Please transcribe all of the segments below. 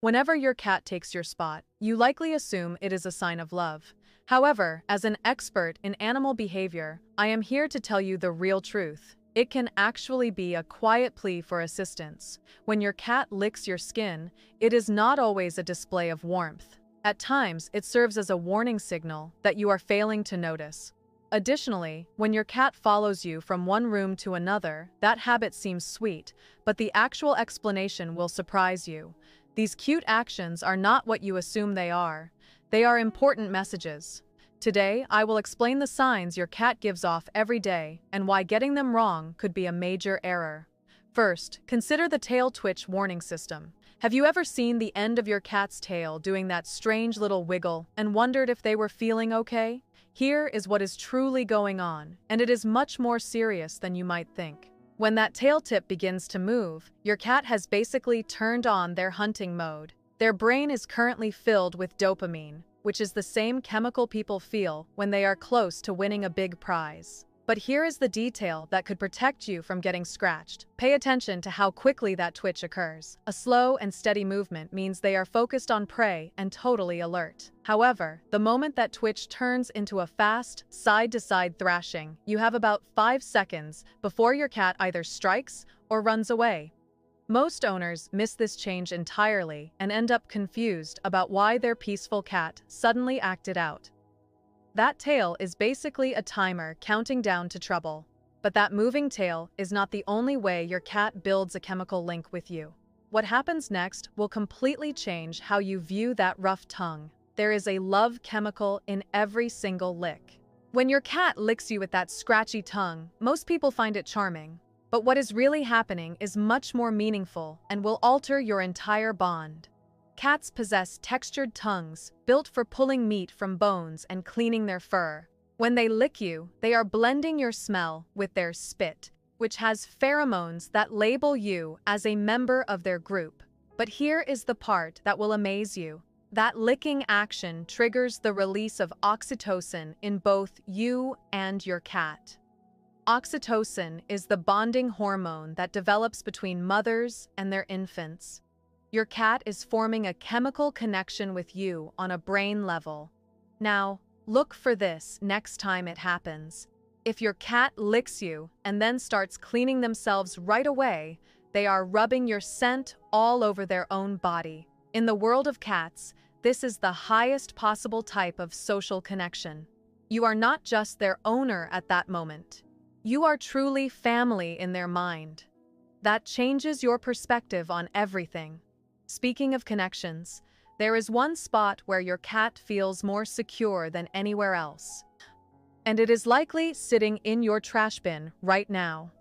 Whenever your cat takes your spot, you likely assume it is a sign of love. However, as an expert in animal behavior, I am here to tell you the real truth. It can actually be a quiet plea for assistance. When your cat licks your skin, it is not always a display of warmth. At times, it serves as a warning signal that you are failing to notice. Additionally, when your cat follows you from one room to another, that habit seems sweet, but the actual explanation will surprise you. These cute actions are not what you assume they are. They are important messages. Today, I will explain the signs your cat gives off every day and why getting them wrong could be a major error. First, consider the tail twitch warning system. Have you ever seen the end of your cat's tail doing that strange little wiggle and wondered if they were feeling okay? Here is what is truly going on, and it is much more serious than you might think. When that tail tip begins to move, your cat has basically turned on their hunting mode. Their brain is currently filled with dopamine, which is the same chemical people feel when they are close to winning a big prize. But here is the detail that could protect you from getting scratched. Pay attention to how quickly that twitch occurs. A slow and steady movement means they are focused on prey and totally alert. However, the moment that twitch turns into a fast, side-to-side thrashing, you have about 5 seconds before your cat either strikes or runs away. Most owners miss this change entirely and end up confused about why their peaceful cat suddenly acted out. That tail is basically a timer counting down to trouble. But that moving tail is not the only way your cat builds a chemical link with you. What happens next will completely change how you view that rough tongue. There is a love chemical in every single lick. When your cat licks you with that scratchy tongue, most people find it charming. But what is really happening is much more meaningful and will alter your entire bond. Cats possess textured tongues, built for pulling meat from bones and cleaning their fur. When they lick you, they are blending your smell with their spit, which has pheromones that label you as a member of their group. But here is the part that will amaze you. That licking action triggers the release of oxytocin in both you and your cat. Oxytocin is the bonding hormone that develops between mothers and their infants. Your cat is forming a chemical connection with you on a brain level. Now, look for this next time it happens. If your cat licks you and then starts cleaning themselves right away, they are rubbing your scent all over their own body. In the world of cats, this is the highest possible type of social connection. You are not just their owner at that moment. You are truly family in their mind. That changes your perspective on everything. Speaking of connections, there is one spot where your cat feels more secure than anywhere else. And it is likely sitting in your trash bin right now.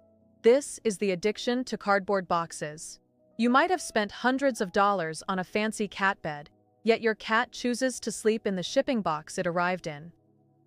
This is the addiction to cardboard boxes. You might have spent hundreds of dollars on a fancy cat bed, yet your cat chooses to sleep in the shipping box it arrived in.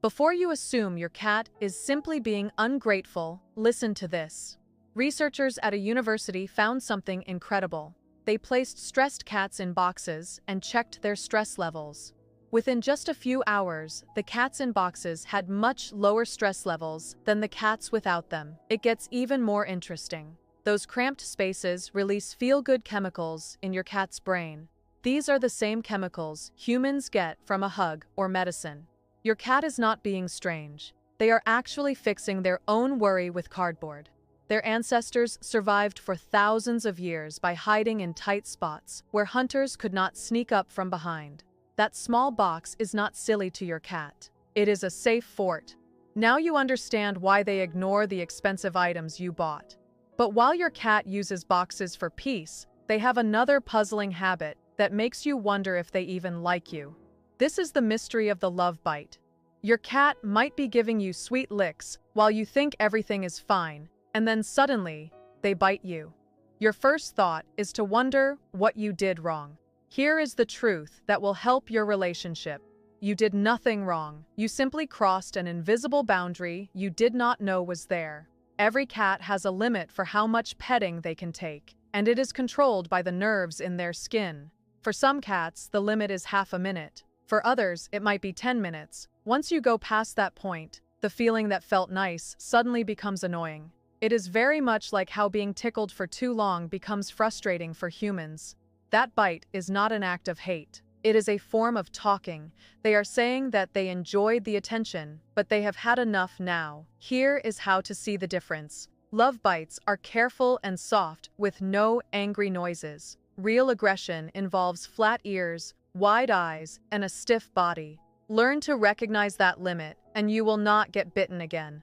Before you assume your cat is simply being ungrateful, listen to this. Researchers at a university found something incredible. They placed stressed cats in boxes and checked their stress levels. Within just a few hours, the cats in boxes had much lower stress levels than the cats without them. It gets even more interesting. Those cramped spaces release feel-good chemicals in your cat's brain. These are the same chemicals humans get from a hug or medicine. Your cat is not being strange. They are actually fixing their own worry with cardboard. Their ancestors survived for thousands of years by hiding in tight spots where hunters could not sneak up from behind. That small box is not silly to your cat. It is a safe fort. Now you understand why they ignore the expensive items you bought. But while your cat uses boxes for peace, they have another puzzling habit that makes you wonder if they even like you. This is the mystery of the love bite. Your cat might be giving you sweet licks while you think everything is fine, and then suddenly, they bite you. Your first thought is to wonder what you did wrong. Here is the truth that will help your relationship. You did nothing wrong. You simply crossed an invisible boundary you did not know was there. Every cat has a limit for how much petting they can take, and it is controlled by the nerves in their skin. For some cats, the limit is half a minute. For others, it might be 10 minutes. Once you go past that point, the feeling that felt nice suddenly becomes annoying. It is very much like how being tickled for too long becomes frustrating for humans. That bite is not an act of hate. It is a form of talking. They are saying that they enjoyed the attention, but they have had enough now. Here is how to see the difference. Love bites are careful and soft with no angry noises. Real aggression involves flat ears, wide eyes, and a stiff body. Learn to recognize that limit, and you will not get bitten again.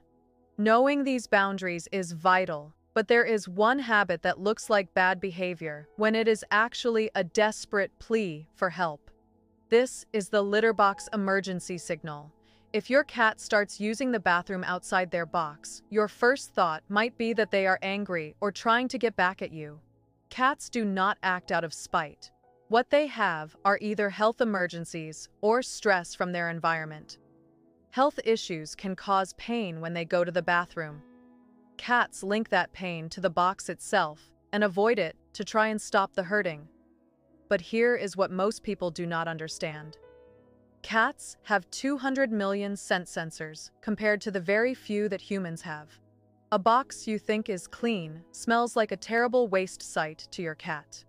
Knowing these boundaries is vital. But there is one habit that looks like bad behavior when it is actually a desperate plea for help. This is the litter box emergency signal. If your cat starts using the bathroom outside their box, your first thought might be that they are angry or trying to get back at you. Cats do not act out of spite. What they have are either health emergencies or stress from their environment. Health issues can cause pain when they go to the bathroom. Cats link that pain to the box itself and avoid it to try and stop the hurting. But here is what most people do not understand. Cats have 200 million scent sensors compared to the very few that humans have. A box you think is clean smells like a terrible waste site to your cat.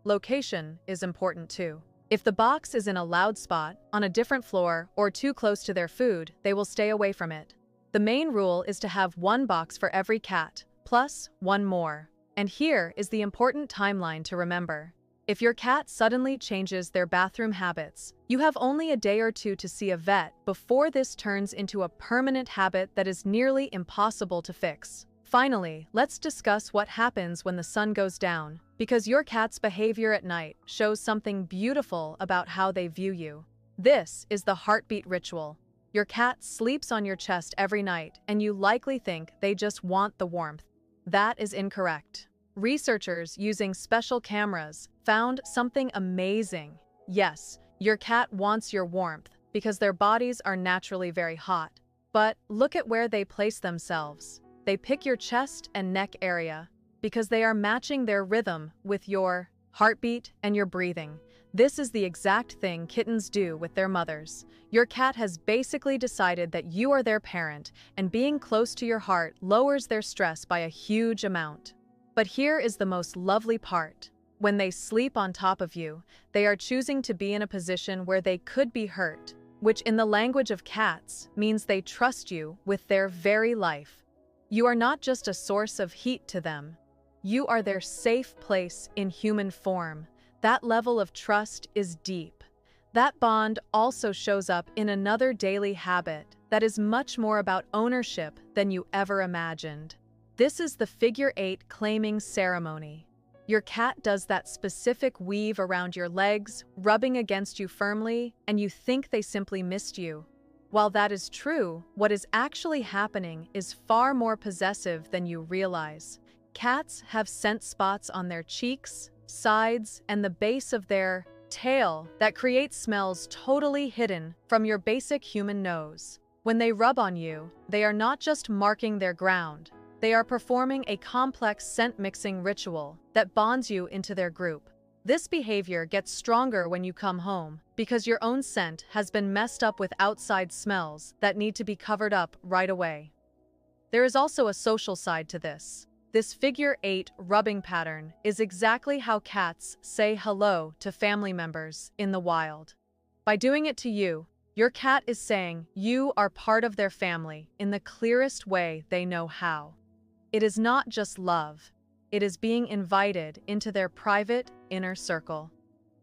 Location is important too. If the box is in a loud spot, on a different floor, or too close to their food, they will stay away from it. The main rule is to have one box for every cat, plus one more. And here is the important timeline to remember. If your cat suddenly changes their bathroom habits, you have only a day or two to see a vet before this turns into a permanent habit that is nearly impossible to fix. Finally, let's discuss what happens when the sun goes down, because your cat's behavior at night shows something beautiful about how they view you. This is the heartbeat ritual. Your cat sleeps on your chest every night, and you likely think they just want the warmth. That is incorrect. Researchers using special cameras found something amazing. Yes, your cat wants your warmth because their bodies are naturally very hot. But look at where they place themselves. They pick your chest and neck area because they are matching their rhythm with your heartbeat and your breathing. This is the exact thing kittens do with their mothers. Your cat has basically decided that you are their parent, and being close to your heart lowers their stress by a huge amount. But here is the most lovely part. When they sleep on top of you, they are choosing to be in a position where they could be hurt, which in the language of cats means they trust you with their very life. You are not just a source of heat to them. You are their safe place in human form. That level of trust is deep. That bond also shows up in another daily habit that is much more about ownership than you ever imagined. This is the figure 8 claiming ceremony. Your cat does that specific weave around your legs, rubbing against you firmly, and you think they simply missed you. While that is true, what is actually happening is far more possessive than you realize. Cats have scent spots on their cheeks, sides, and the base of their tail that create smells totally hidden from your basic human nose. When they rub on you, they are not just marking their ground. They are performing a complex scent-mixing ritual that bonds you into their group. This behavior gets stronger when you come home because your own scent has been messed up with outside smells that need to be covered up right away. There is also a social side to this. This figure 8 rubbing pattern is exactly how cats say hello to family members in the wild. By doing it to you, your cat is saying you are part of their family in the clearest way they know how. It is not just love. It is being invited into their private inner circle.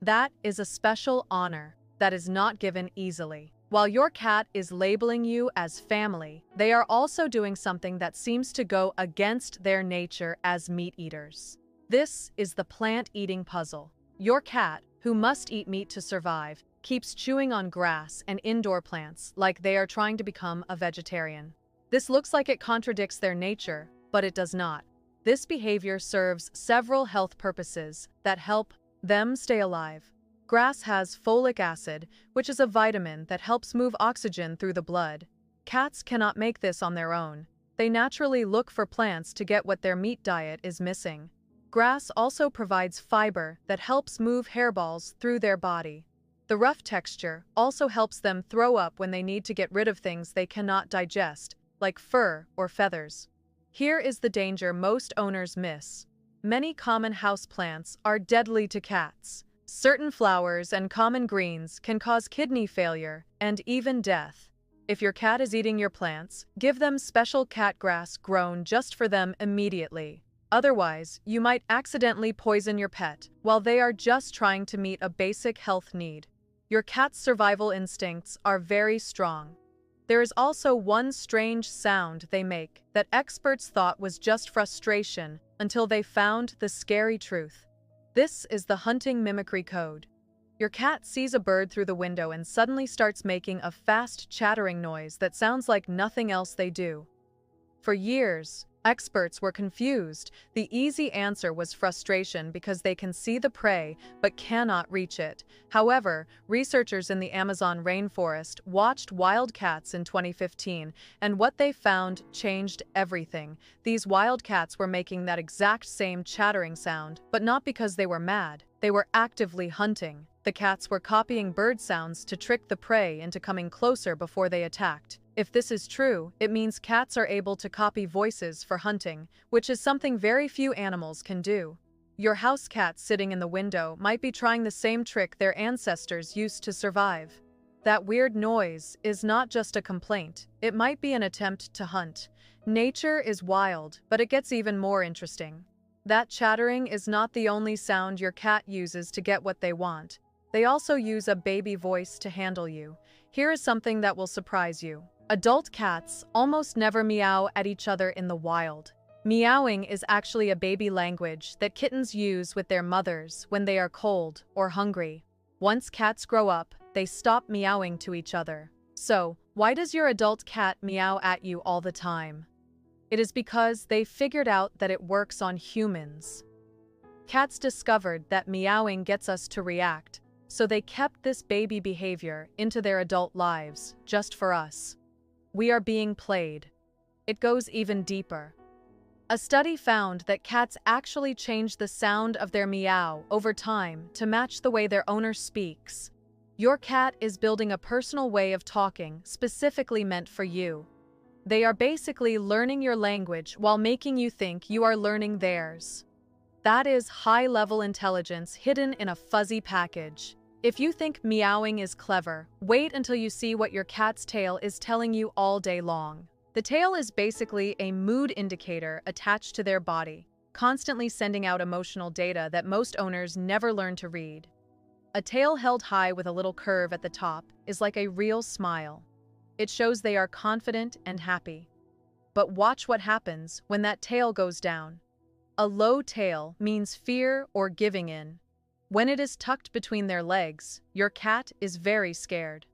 That is a special honor that is not given easily. While your cat is labeling you as family, they are also doing something that seems to go against their nature as meat eaters. This is the plant-eating puzzle. Your cat, who must eat meat to survive, keeps chewing on grass and indoor plants like they are trying to become a vegetarian. This looks like it contradicts their nature, but it does not. This behavior serves several health purposes that help them stay alive. Grass has folic acid, which is a vitamin that helps move oxygen through the blood. Cats cannot make this on their own. They naturally look for plants to get what their meat diet is missing. Grass also provides fiber that helps move hairballs through their body. The rough texture also helps them throw up when they need to get rid of things they cannot digest, like fur or feathers. Here is the danger most owners miss. Many common houseplants are deadly to cats. Certain flowers and common greens can cause kidney failure and even death. If your cat is eating your plants, give them special cat grass grown just for them immediately. Otherwise, you might accidentally poison your pet while they are just trying to meet a basic health need. Your cat's survival instincts are very strong. There is also one strange sound they make that experts thought was just frustration until they found the scary truth. This is the hunting mimicry code. Your cat sees a bird through the window and suddenly starts making a fast chattering noise that sounds like nothing else they do. For years, experts were confused. The easy answer was frustration because they can see the prey but cannot reach it. However, researchers in the Amazon rainforest watched wild cats in 2015, and what they found changed everything. These wild cats were making that exact same chattering sound, but not because they were mad. They were actively hunting. The cats were copying bird sounds to trick the prey into coming closer before they attacked. If this is true, it means cats are able to copy voices for hunting, which is something very few animals can do. Your house cat sitting in the window might be trying the same trick their ancestors used to survive. That weird noise is not just a complaint, it might be an attempt to hunt. Nature is wild, but it gets even more interesting. That chattering is not the only sound your cat uses to get what they want. They also use a baby voice to handle you. Here is something that will surprise you. Adult cats almost never meow at each other in the wild. Meowing is actually a baby language that kittens use with their mothers when they are cold or hungry. Once cats grow up, they stop meowing to each other. So, why does your adult cat meow at you all the time? It is because they figured out that it works on humans. Cats discovered that meowing gets us to react, so they kept this baby behavior into their adult lives, just for us. We are being played. It goes even deeper. A study found that cats actually change the sound of their meow over time to match the way their owner speaks. Your cat is building a personal way of talking specifically meant for you. They are basically learning your language while making you think you are learning theirs. That is high-level intelligence hidden in a fuzzy package. If you think meowing is clever, wait until you see what your cat's tail is telling you all day long. The tail is basically a mood indicator attached to their body, constantly sending out emotional data that most owners never learn to read. A tail held high with a little curve at the top is like a real smile. It shows they are confident and happy. But watch what happens when that tail goes down. A low tail means fear or giving in. When it is tucked between their legs, your cat is very scared.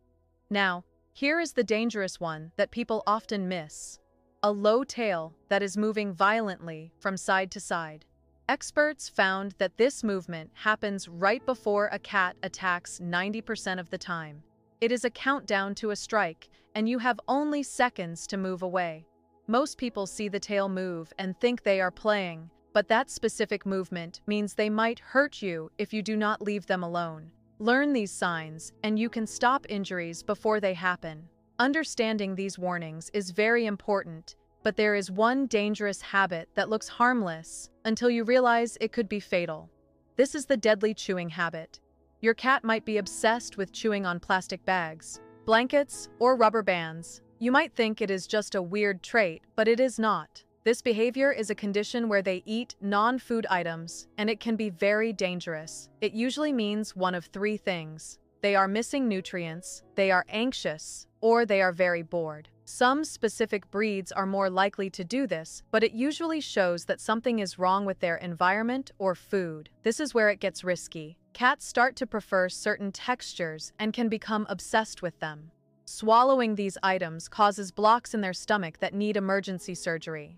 Now, here is the dangerous one that people often miss. A low tail that is moving violently from side to side. Experts found that this movement happens right before a cat attacks 90% of the time. It is a countdown to a strike, and you have only seconds to move away. Most people see the tail move and think they are playing, but that specific movement means they might hurt you if you do not leave them alone. Learn these signs, and you can stop injuries before they happen. Understanding these warnings is very important, but there is one dangerous habit that looks harmless until you realize it could be fatal. This is the deadly chewing habit. Your cat might be obsessed with chewing on plastic bags, blankets, or rubber bands. You might think it is just a weird trait, but it is not. This behavior is a condition where they eat non-food items, and it can be very dangerous. It usually means one of three things. They are missing nutrients, they are anxious, or they are very bored. Some specific breeds are more likely to do this, but it usually shows that something is wrong with their environment or food. This is where it gets risky. Cats start to prefer certain textures and can become obsessed with them. Swallowing these items causes blocks in their stomach that need emergency surgery.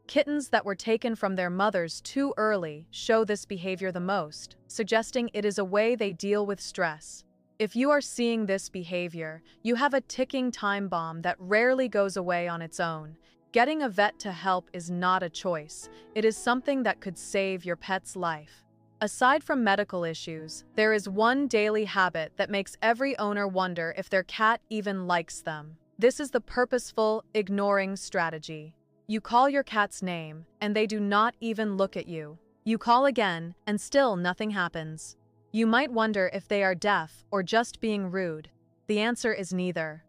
Kittens that were taken from their mothers too early show this behavior the most, suggesting it is a way they deal with stress. If you are seeing this behavior, you have a ticking time bomb that rarely goes away on its own. Getting a vet to help is not a choice. It is something that could save your pet's life. Aside from medical issues, there is one daily habit that makes every owner wonder if their cat even likes them. This is the purposeful ignoring strategy. You call your cat's name, and they do not even look at you. You call again, and still nothing happens. You might wonder if they are deaf or just being rude. The answer is neither.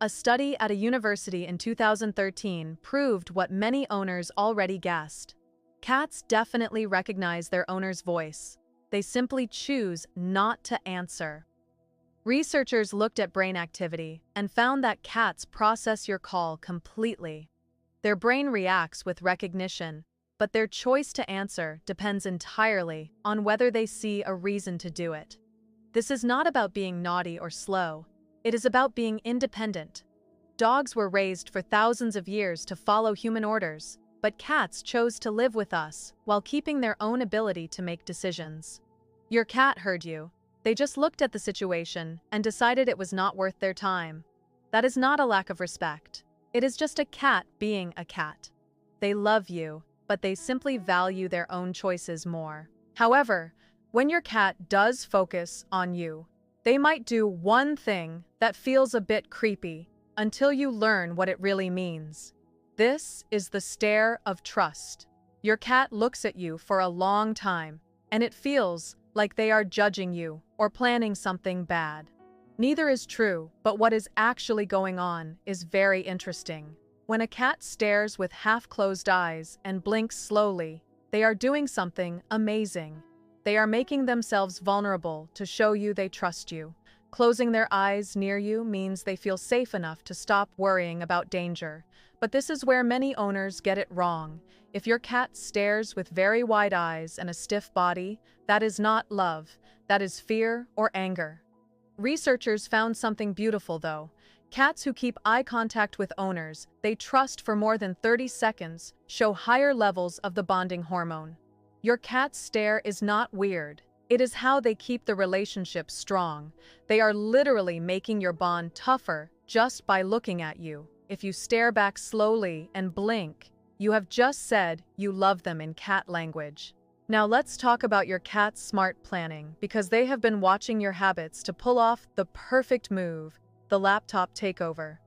A study at a university in 2013 proved what many owners already guessed. Cats definitely recognize their owner's voice. They simply choose not to answer. Researchers looked at brain activity and found that cats process your call completely. Their brain reacts with recognition, but their choice to answer depends entirely on whether they see a reason to do it. This is not about being naughty or slow. It is about being independent. Dogs were raised for thousands of years to follow human orders, but cats chose to live with us while keeping their own ability to make decisions. Your cat heard you. They just looked at the situation and decided it was not worth their time. That is not a lack of respect. It is just a cat being a cat. They love you, but they simply value their own choices more. However, when your cat does focus on you, they might do one thing that feels a bit creepy until you learn what it really means. This is the stare of trust. Your cat looks at you for a long time, and it feels like they are judging you or planning something bad. Neither is true, but what is actually going on is very interesting. When a cat stares with half-closed eyes and blinks slowly, they are doing something amazing. They are making themselves vulnerable to show you they trust you. Closing their eyes near you means they feel safe enough to stop worrying about danger. But this is where many owners get it wrong. If your cat stares with very wide eyes and a stiff body, that is not love. That is fear or anger. Researchers found something beautiful, though. Cats who keep eye contact with owners they trust for more than 30 seconds show higher levels of the bonding hormone. Your cat's stare is not weird. It is how they keep the relationship strong. They are literally making your bond tougher just by looking at you. If you stare back slowly and blink, you have just said you love them in cat language. Now let's talk about your cat's smart planning, because they have been watching your habits to pull off the perfect move, the laptop takeover.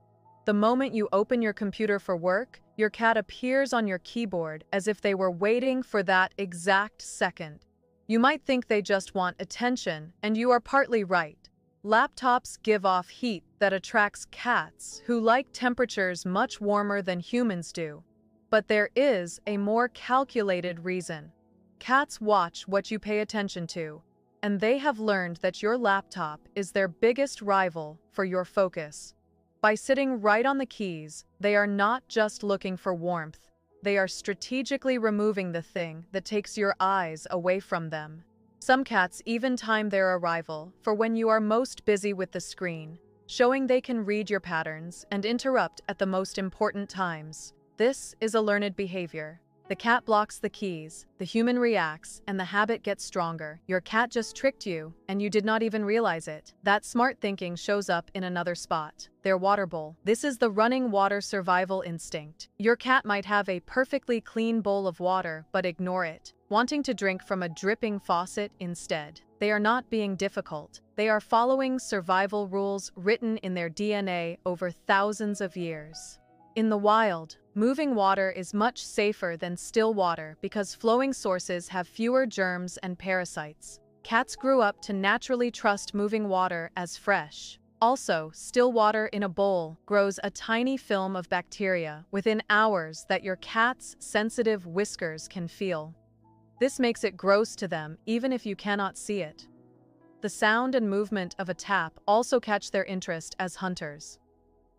The moment you open your computer for work, your cat appears on your keyboard as if they were waiting for that exact second. You might think they just want attention, and you are partly right. Laptops give off heat that attracts cats who like temperatures much warmer than humans do. But there is a more calculated reason. Cats watch what you pay attention to, and they have learned that your laptop is their biggest rival for your focus. By sitting right on the keys, they are not just looking for warmth. They are strategically removing the thing that takes your eyes away from them. Some cats even time their arrival for when you are most busy with the screen, showing they can read your patterns and interrupt at the most important times. This is a learned behavior. The cat blocks the keys, the human reacts, and the habit gets stronger. Your cat just tricked you, and you did not even realize it. That smart thinking shows up in another spot, their water bowl. This is the running water survival instinct. Your cat might have a perfectly clean bowl of water, but ignore it, wanting to drink from a dripping faucet instead. They are not being difficult. They are following survival rules written in their DNA over thousands of years. In the wild, moving water is much safer than still water because flowing sources have fewer germs and parasites. Cats grew up to naturally trust moving water as fresh. Also, still water in a bowl grows a tiny film of bacteria within hours that your cat's sensitive whiskers can feel. This makes it gross to them even if you cannot see it. The sound and movement of a tap also catch their interest as hunters.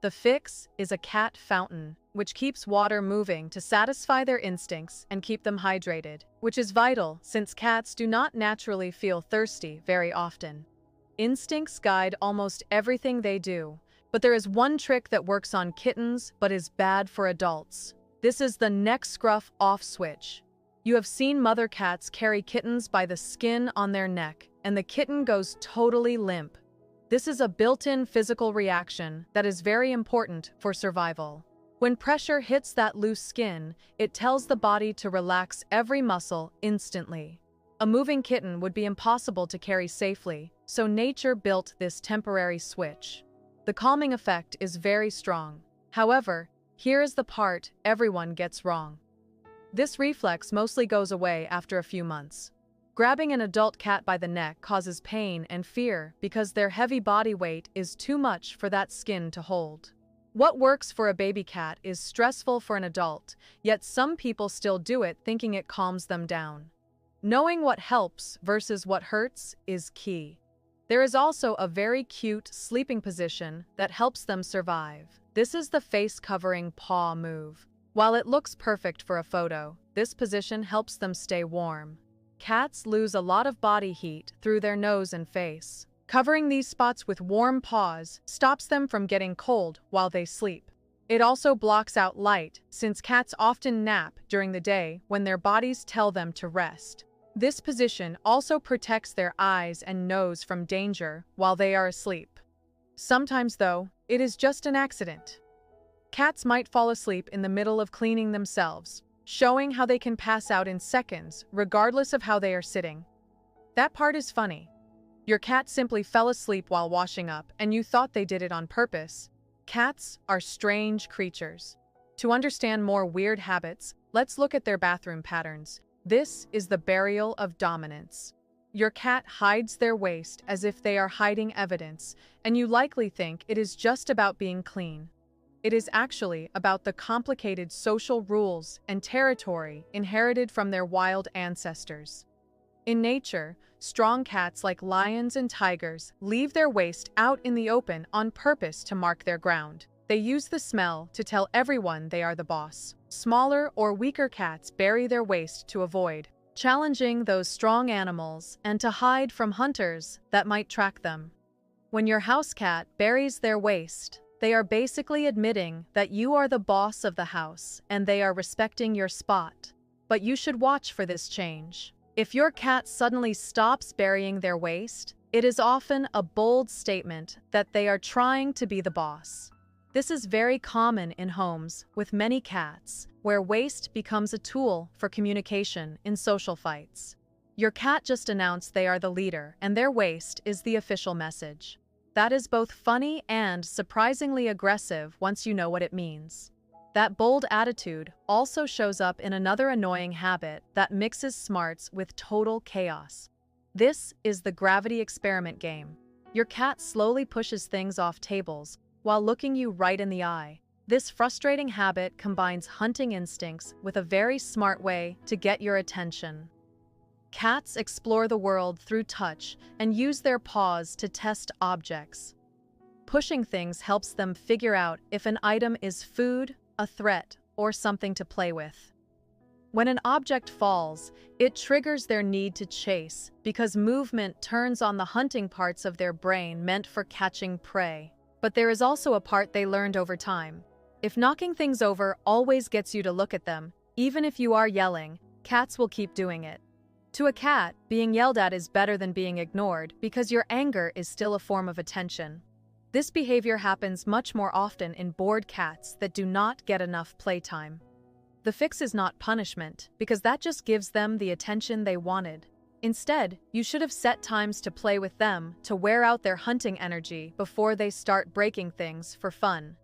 The fix is a cat fountain, which keeps water moving to satisfy their instincts and keep them hydrated, which is vital since cats do not naturally feel thirsty very often. Instincts guide almost everything they do, but there is one trick that works on kittens but is bad for adults. This is the neck scruff off switch. You have seen mother cats carry kittens by the skin on their neck, and the kitten goes totally limp. This is a built-in physical reaction that is very important for survival. When pressure hits that loose skin, it tells the body to relax every muscle instantly. A moving kitten would be impossible to carry safely, so nature built this temporary switch. The calming effect is very strong. However, here is the part everyone gets wrong. This reflex mostly goes away after a few months. Grabbing an adult cat by the neck causes pain and fear because their heavy body weight is too much for that skin to hold. What works for a baby cat is stressful for an adult, yet some people still do it thinking it calms them down. Knowing what helps versus what hurts is key. There is also a very cute sleeping position that helps them survive. This is the face-covering paw move. While it looks perfect for a photo, this position helps them stay warm. Cats lose a lot of body heat through their nose and face. Covering these spots with warm paws stops them from getting cold while they sleep. It also blocks out light, since cats often nap during the day when their bodies tell them to rest. This position also protects their eyes and nose from danger while they are asleep. Sometimes, though, it is just an accident. Cats might fall asleep in the middle of cleaning themselves, showing how they can pass out in seconds, regardless of how they are sitting. That part is funny. Your cat simply fell asleep while washing up, and you thought they did it on purpose. Cats are strange creatures. To understand more weird habits, let's look at their bathroom patterns. This is the burial of dominance. Your cat hides their waste as if they are hiding evidence, and you likely think it is just about being clean. It is actually about the complicated social rules and territory inherited from their wild ancestors. In nature, strong cats like lions and tigers leave their waste out in the open on purpose to mark their ground. They use the smell to tell everyone they are the boss. Smaller or weaker cats bury their waste to avoid challenging those strong animals and to hide from hunters that might track them. When your house cat buries their waste, they are basically admitting that you are the boss of the house and they are respecting your spot. But you should watch for this change. If your cat suddenly stops burying their waste, it is often a bold statement that they are trying to be the boss. This is very common in homes with many cats, where waste becomes a tool for communication in social fights. Your cat just announced they are the leader, and their waste is the official message. That is both funny and surprisingly aggressive once you know what it means. That bold attitude also shows up in another annoying habit that mixes smarts with total chaos. This is the gravity experiment game. Your cat slowly pushes things off tables while looking you right in the eye. This frustrating habit combines hunting instincts with a very smart way to get your attention. Cats explore the world through touch and use their paws to test objects. Pushing things helps them figure out if an item is food, a threat, or something to play with. When an object falls, it triggers their need to chase because movement turns on the hunting parts of their brain meant for catching prey. But there is also a part they learned over time. If knocking things over always gets you to look at them, even if you are yelling, cats will keep doing it. To a cat, being yelled at is better than being ignored because your anger is still a form of attention. This behavior happens much more often in bored cats that do not get enough playtime. The fix is not punishment, because that just gives them the attention they wanted. Instead, you should have set times to play with them to wear out their hunting energy before they start breaking things for fun.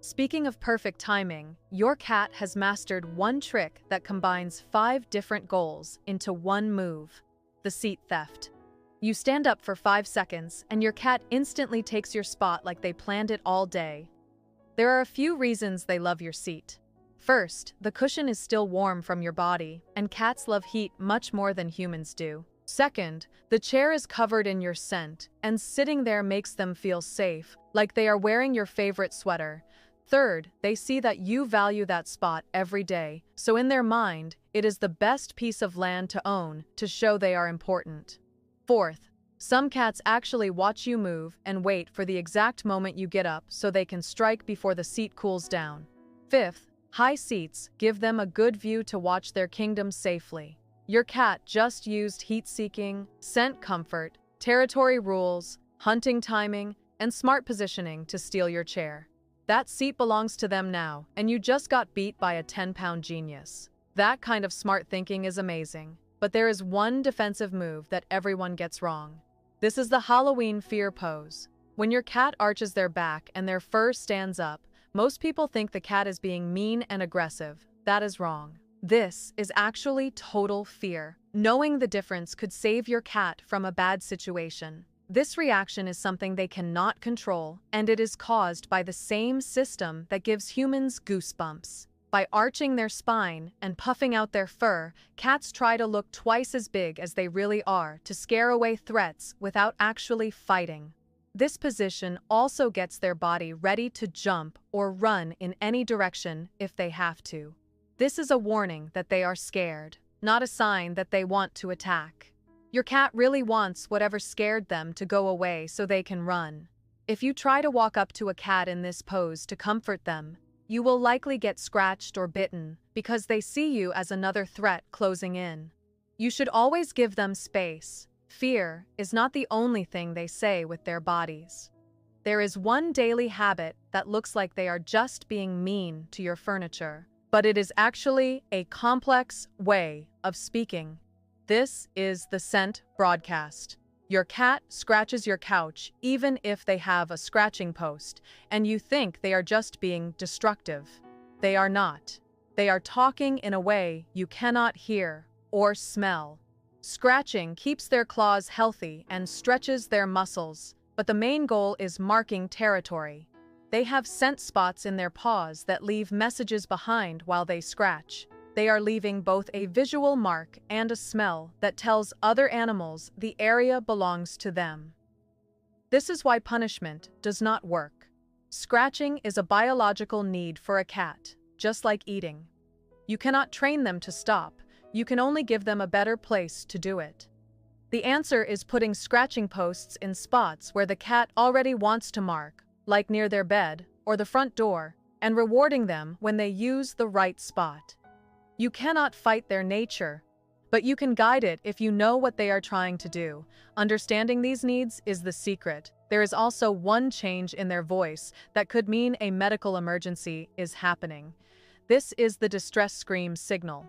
Speaking of perfect timing, your cat has mastered one trick that combines 5 different goals into one move: the seat theft. You stand up for 5 seconds, and your cat instantly takes your spot like they planned it all day. There are a few reasons they love your seat. First, the cushion is still warm from your body, and cats love heat much more than humans do. Second, the chair is covered in your scent, and sitting there makes them feel safe, like they are wearing your favorite sweater. Third, they see that you value that spot every day, so in their mind, it is the best piece of land to own to show they are important. Fourth, some cats actually watch you move and wait for the exact moment you get up so they can strike before the seat cools down. Fifth, high seats give them a good view to watch their kingdom safely. Your cat just used heat-seeking, scent comfort, territory rules, hunting timing, and smart positioning to steal your chair. That seat belongs to them now, and you just got beat by a 10-pound genius. That kind of smart thinking is amazing. But there is one defensive move that everyone gets wrong. This is the Halloween fear pose. When your cat arches their back and their fur stands up, most people think the cat is being mean and aggressive. That is wrong. This is actually total fear. Knowing the difference could save your cat from a bad situation. This reaction is something they cannot control, and it is caused by the same system that gives humans goosebumps. By arching their spine and puffing out their fur, cats try to look twice as big as they really are to scare away threats without actually fighting. This position also gets their body ready to jump or run in any direction if they have to. This is a warning that they are scared, not a sign that they want to attack. Your cat really wants whatever scared them to go away so they can run. If you try to walk up to a cat in this pose to comfort them, you will likely get scratched or bitten because they see you as another threat closing in. You should always give them space. Fear is not the only thing they say with their bodies. There is one daily habit that looks like they are just being mean to your furniture, but it is actually a complex way of speaking. This is the scent broadcast. Your cat scratches your couch even if they have a scratching post, and you think they are just being destructive. They are not. They are talking in a way you cannot hear or smell. Scratching keeps their claws healthy and stretches their muscles, but the main goal is marking territory. They have scent spots in their paws that leave messages behind while they scratch. They are leaving both a visual mark and a smell that tells other animals the area belongs to them. This is why punishment does not work. Scratching is a biological need for a cat, just like eating. You cannot train them to stop. You can only give them a better place to do it. The answer is putting scratching posts in spots where the cat already wants to mark, like near their bed or the front door, and rewarding them when they use the right spot. You cannot fight their nature, but you can guide it if you know what they are trying to do. Understanding these needs is the secret. There is also one change in their voice that could mean a medical emergency is happening. This is the distress scream signal.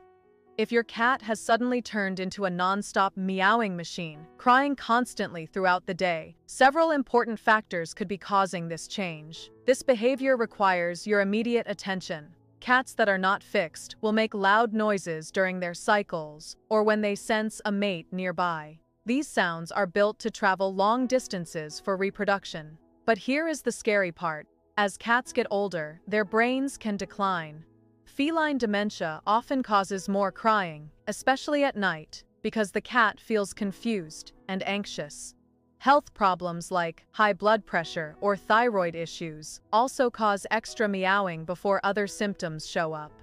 If your cat has suddenly turned into a non-stop meowing machine, crying constantly throughout the day, several important factors could be causing this change. This behavior requires your immediate attention. Cats that are not fixed will make loud noises during their cycles or when they sense a mate nearby. These sounds are built to travel long distances for reproduction. But here is the scary part. As cats get older, their brains can decline. Feline dementia often causes more crying, especially at night, because the cat feels confused and anxious. Health problems like high blood pressure or thyroid issues also cause extra meowing before other symptoms show up.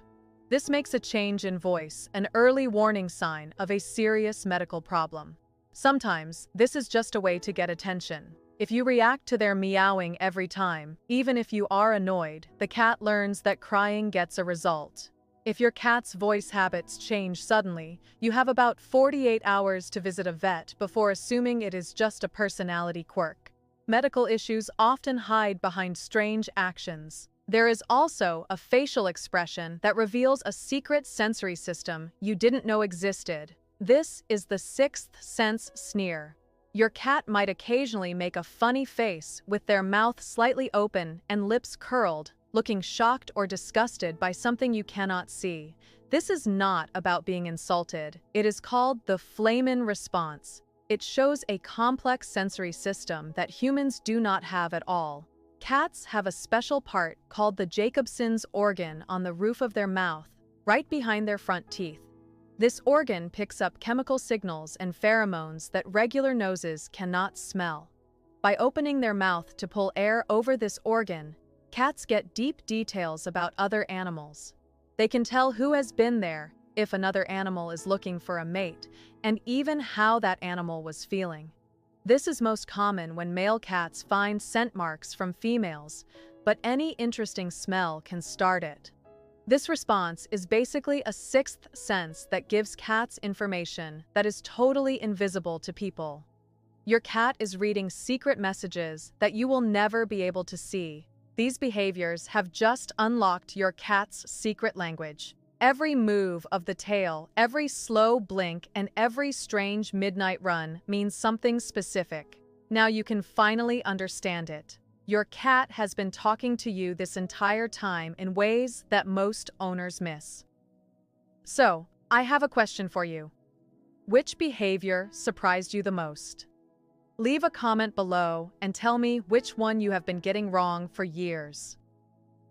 This makes a change in voice an early warning sign of a serious medical problem. Sometimes, this is just a way to get attention. If you react to their meowing every time, even if you are annoyed, the cat learns that crying gets a result. If your cat's voice habits change suddenly, you have about 48 hours to visit a vet before assuming it is just a personality quirk. Medical issues often hide behind strange actions. There is also a facial expression that reveals a secret sensory system you didn't know existed. This is the sixth sense sneer. Your cat might occasionally make a funny face with their mouth slightly open and lips curled, looking shocked or disgusted by something you cannot see. This is not about being insulted. It is called the Flamen response. It shows a complex sensory system that humans do not have at all. Cats have a special part called the Jacobson's organ on the roof of their mouth, right behind their front teeth. This organ picks up chemical signals and pheromones that regular noses cannot smell. By opening their mouth to pull air over this organ, cats get deep details about other animals. They can tell who has been there, if another animal is looking for a mate, and even how that animal was feeling. This is most common when male cats find scent marks from females, but any interesting smell can start it. This response is basically a sixth sense that gives cats information that is totally invisible to people. Your cat is reading secret messages that you will never be able to see. These behaviors have just unlocked your cat's secret language. Every move of the tail, every slow blink, and every strange midnight run means something specific. Now you can finally understand it. Your cat has been talking to you this entire time in ways that most owners miss. So, I have a question for you. Which behavior surprised you the most? Leave a comment below and tell me which one you have been getting wrong for years.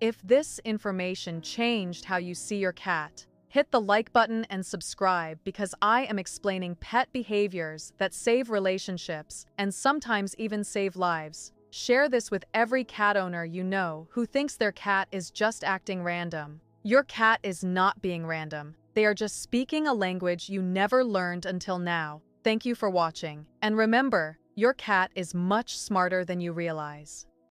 If this information changed how you see your cat, hit the like button and subscribe because I am explaining pet behaviors that save relationships and sometimes even save lives. Share this with every cat owner you know who thinks their cat is just acting random. Your cat is not being random. They are just speaking a language you never learned until now. Thank you for watching. And remember, your cat is much smarter than you realize.